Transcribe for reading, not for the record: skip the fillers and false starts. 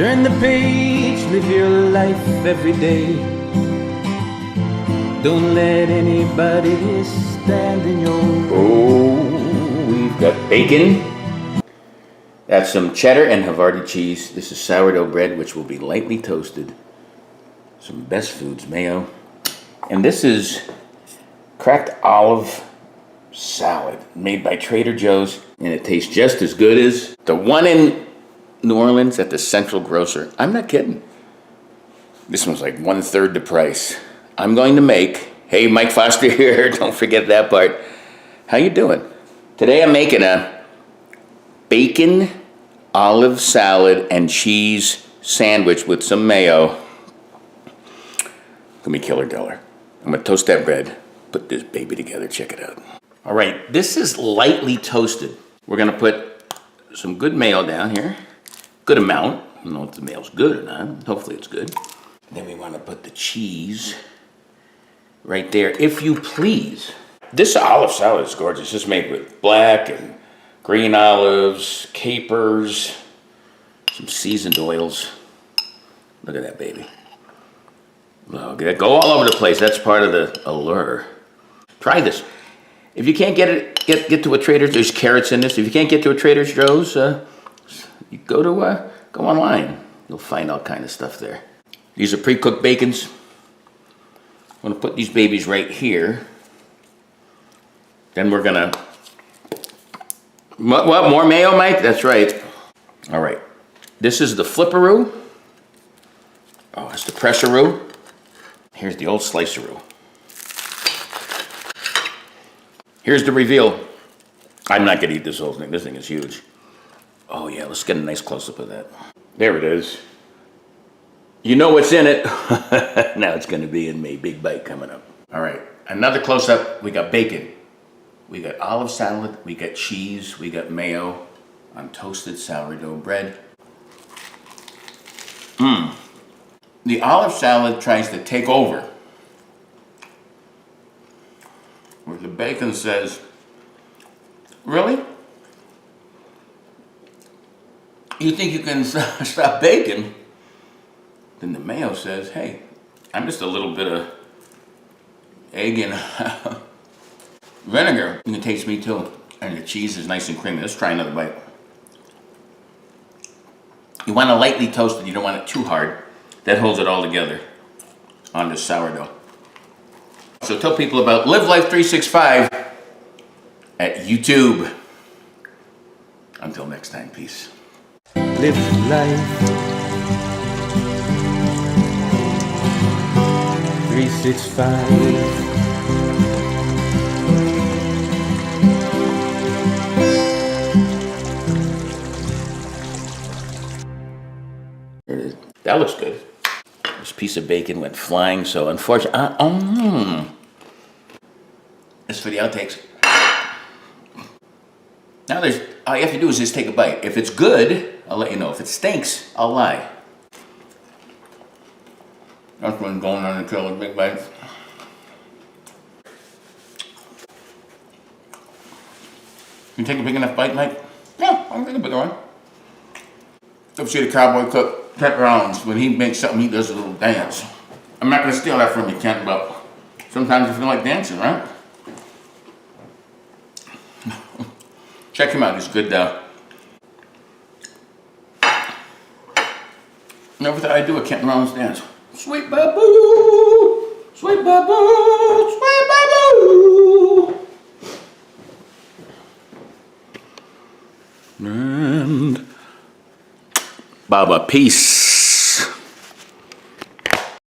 Turn the page, live your life every day. Don't let anybody stand in your way. Oh, we've got bacon. That's some cheddar and Havarti cheese. This is sourdough bread, which will be lightly toasted. Some Best Foods mayo. And this is cracked olive salad made by Trader Joe's. And it tastes just as good as the one in New Orleans at the Central Grocer. I'm not kidding. This one's like 1/3 the price. I'm going to make, hey, Mike Foster here, don't forget that part. How you doing? Today I'm making a bacon, olive salad, and cheese sandwich with some mayo. Gonna be killer dollar. I'm gonna toast that bread, put this baby together, check it out. All right, this is lightly toasted. We're gonna put some good mayo down here. Good amount. I don't know if the mayo's good or not. Hopefully it's good. Then we want to put the cheese right there, if you please. This olive salad is gorgeous. It's made with black and green olives, capers, some seasoned oils. Look at that baby. Look at that. Go all over the place. That's part of the allure. Try this. If you can't get to a Trader's, there's carrots in this. If you can't get to a Trader Joe's, you go online. You'll find all kind of stuff there. These are pre-cooked bacons. I'm gonna put these babies right here. Then we're gonna, what, more mayo, Mike? That's right. All right, this is the flipperoo. Oh, it's the pressure-roo. Here's the old slicer-roo. Here's the reveal. I'm not gonna eat this whole thing. This thing is huge. Oh yeah, let's get a nice close-up of that. There it is. You know what's in it. Now it's gonna be in me. Big bite coming up. All right, another close-up. We got bacon. We got olive salad. We got cheese. We got mayo on toasted sourdough bread. The olive salad tries to take over, where the bacon says, really? You think you can stop bacon? Then the mayo says, hey, I'm just a little bit of egg and vinegar. You can taste me too. And the cheese is nice and creamy. Let's try another bite. You want to lightly toast it. You don't want it too hard. That holds it all together on this sourdough. So tell people about Live Life 365 at YouTube. Until next time, peace. Live life 365. That looks good. This piece of bacon went flying, so unfortunately, it's for the outtakes. Now all you have to do is just take a bite. If it's good, I'll let you know. If it stinks, I'll lie. That's when going on until a big bite. You take a big enough bite, Mike? Yeah, I can take a bigger one. Ever see the cowboy cook, Pet Rollins, when he makes something, he does a little dance. I'm not going to steal that from you, Kent, but sometimes you feel like dancing, right? Check him out, he's good though. Never thought I'd do a Kent Rollins dance. Sweet baboo, sweet baboo, sweet baboo. And Baba, peace.